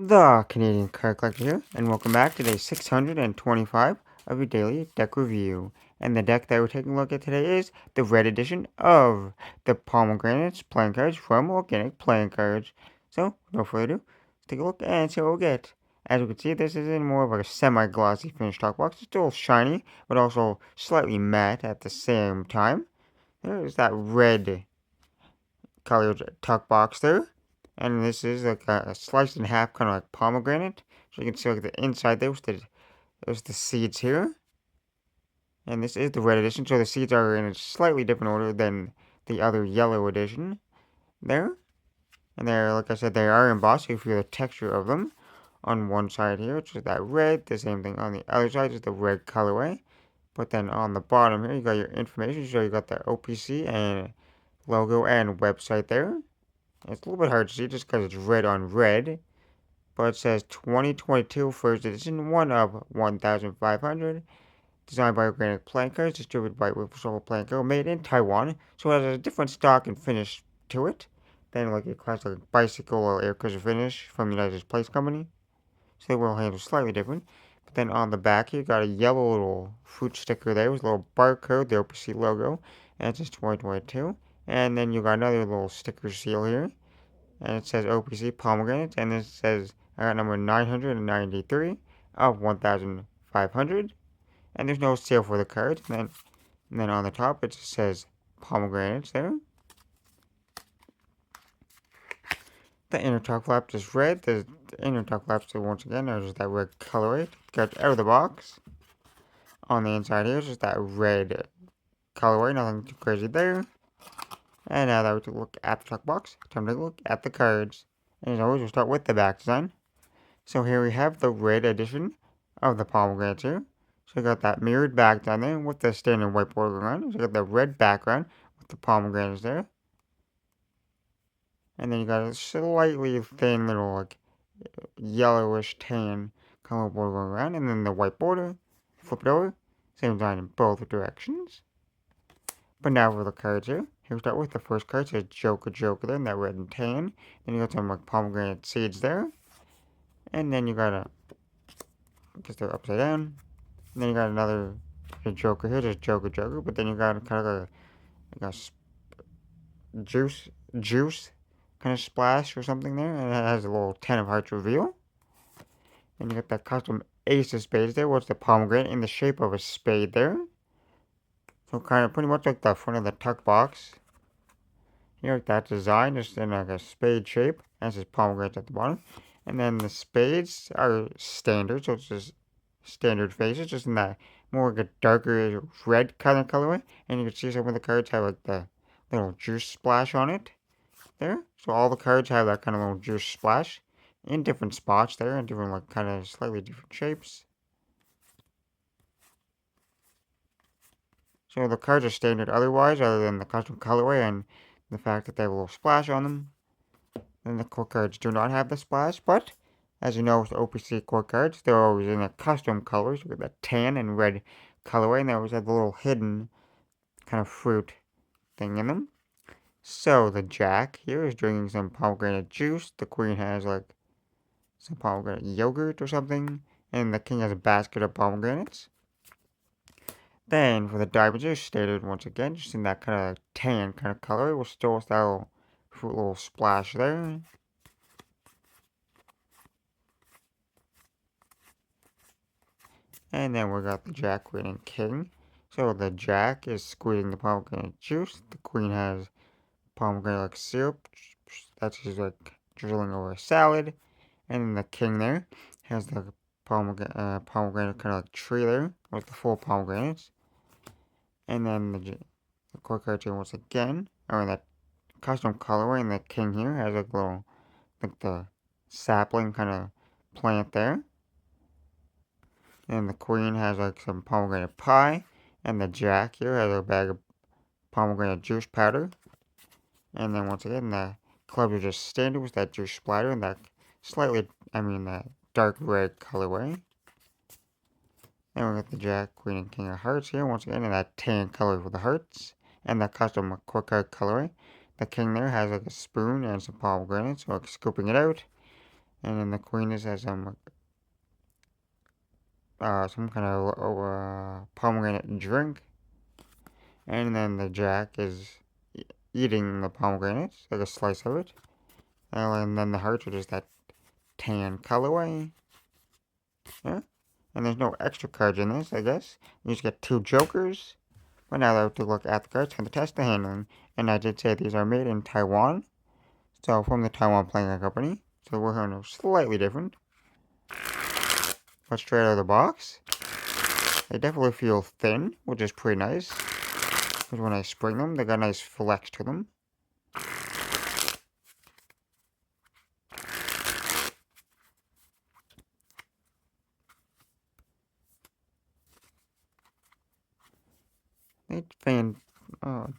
The Canadian Card Collector here, and welcome back to day 625 of your daily deck review. And the deck that we're taking a look at today is the red edition of the Palmegranates playing cards from Organic Playing Cards. So, no further ado, let's take a look and see what we get. As you can see, this is in more of a semi-glossy finished talk box. It's still shiny, but also slightly matte at the same time. There's that red colored tuck box there. And this is like a sliced in half, kind of like pomegranate. So you can see like the inside there's the seeds here. And this is the red edition, so the seeds are in a slightly different order than the other yellow edition there. And they're, like I said, they are embossed, so you feel the texture of them. On one side here, which is that red, the same thing on the other side is the red colorway. But then on the bottom here, you got your information, so you got the OPC and logo and website there. It's a little bit hard to see just because it's red on red. But it says 2022 first edition, one of 1,500. Designed by Organic Playing Cards, distributed by Soul Playing Card, made in Taiwan. So it has a different stock and finish to it than like a classic bicycle or air cruiser finish from the United Place Company. So they will handle slightly different. But then on the back, you got a yellow little fruit sticker there with a little barcode, the OPC logo, and it says 2022. And then you got another little sticker seal here, and it says OPC Pomegranate, and it says I got number 993 of 1,500. And there's no sale for the cards. And then on the top, it just says Pomegranates there. The inner top flaps is red. The inner top flaps, once again, are just that red colorway. Got out of the box. On the inside here is just that red colorway. Nothing too crazy there. And now that we look at the tuck box, time to look at the cards. And as always, we'll start with the back design. So here we have the red edition of the pomegranates here. So you got that mirrored back down there with the standard white border around. So you got the red background with the pomegranates there. And then you got a slightly thin little like yellowish tan color border going around. And then the white border. Flip it over. Same design in both directions. But now for the cards here. Here we start with the first card. It says Joker there in that red and tan. Then you got some like pomegranate seeds there. And then you got a, because they're upside down. And then you got another Joker here, just Joker. But then you got kind of like a juice kind of splash or something there. And it has a little 10 of hearts reveal. Then you got that custom Ace of Spades there, what's the pomegranate in the shape of a spade there. So kind of pretty much like the front of the tuck box. Here, like that design, just in like a spade shape. And it says pomegranates at the bottom. And then the spades are standard, so it's just standard faces, just in that more like a darker red kind of colorway. And you can see some of the cards have like the little juice splash on it there. So all the cards have that kind of little juice splash in different spots there, in different like kind of slightly different shapes. So the cards are standard otherwise, other than the custom colorway and the fact that they have a little splash on them. Then the core cards do not have the splash, but as you know with the OPC core cards, they're always in a custom colors with the tan and red colorway, and they always have the little hidden kind of fruit thing in them. So the Jack here is drinking some pomegranate juice. The Queen has like some pomegranate yogurt or something, and the King has a basket of pomegranates. Then for the diamonds, are stated once again, just in that kind of tan kind of color. We'll still with that little fruit little splash there. And then we got the Jack, Queen, and King. So the Jack is squeezing the pomegranate juice. The Queen has pomegranate like syrup. That's just like drizzling over a salad. And then the King there has the pomegranate kind of like tree there with the full pomegranates. And then the core cartoon once again, or that custom colorway, and the King here has like little, like the sapling kind of plant there. And the Queen has like some pomegranate pie. And the Jack here has a bag of pomegranate juice powder. And then once again, the clubs are just standard with that juice splatter and that that dark red colorway. Then we got the Jack, Queen, and King of Hearts here, once again in that tan color for the hearts. And that custom core card colorway. The King there has like a spoon and some pomegranates, so like scooping it out. And then the queen has some kind of pomegranate drink. And then the jack is eating the pomegranates, like a slice of it. And then the hearts are just that tan colorway. Yeah. And there's no extra cards in this, I guess. You just get 2 jokers. But now I have to look at the cards and to test the handling. And I did say these are made in Taiwan. So from the Taiwan Playing Company. So we're going to slightly different. But straight out of the box. They definitely feel thin, which is pretty nice. Because when I spring them, they got a nice flex to them. They fan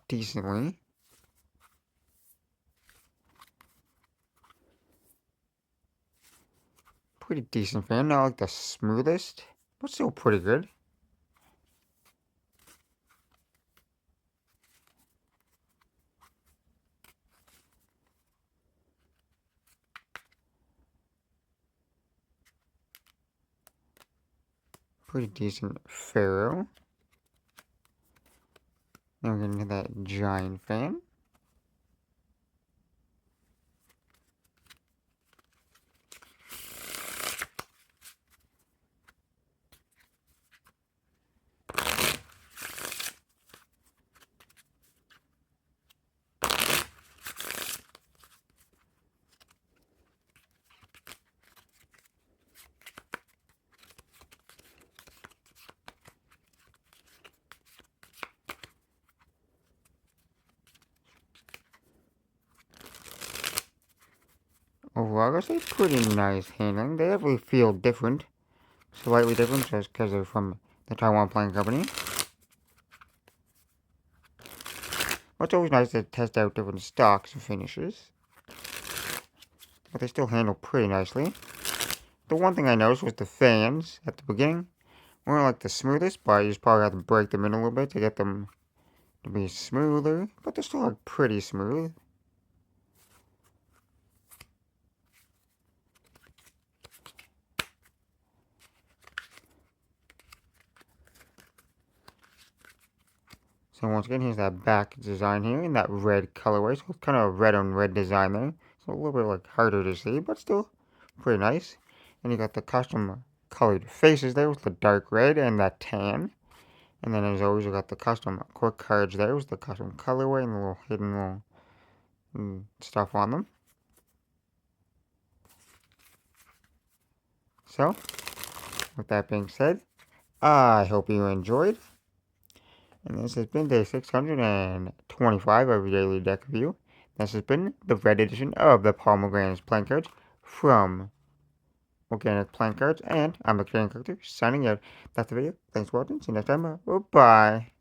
decently. Pretty decent fan, not like the smoothest, but still pretty good. Pretty decent Pharaoh. Then we're getting to that giant fan. Overall, I say pretty nice handling. They definitely feel different. Slightly different just because they're from the Taiwan Playing Company. But it's always nice to test out different stocks and finishes. But they still handle pretty nicely. The one thing I noticed was the fans at the beginning weren't like the smoothest, but you just probably have to break them in a little bit to get them to be smoother. But they're still like pretty smooth. So once again, here's that back design here in that red colorway. So it's kind of a red on red design there. So a little bit like harder to see, but still pretty nice. And you got the custom colored faces there with the dark red and that tan. And then as always, you got the custom quick cards there with the custom colorway and the little hidden little stuff on them. So, with that being said, I hope you enjoyed. And this has been day 625 of your daily deck review. This has been the red edition of the Palmegranates playing cards from Organic Playing Cards. And I'm the Creating Collector signing out. That's the video. Thanks for watching. See you next time. Bye.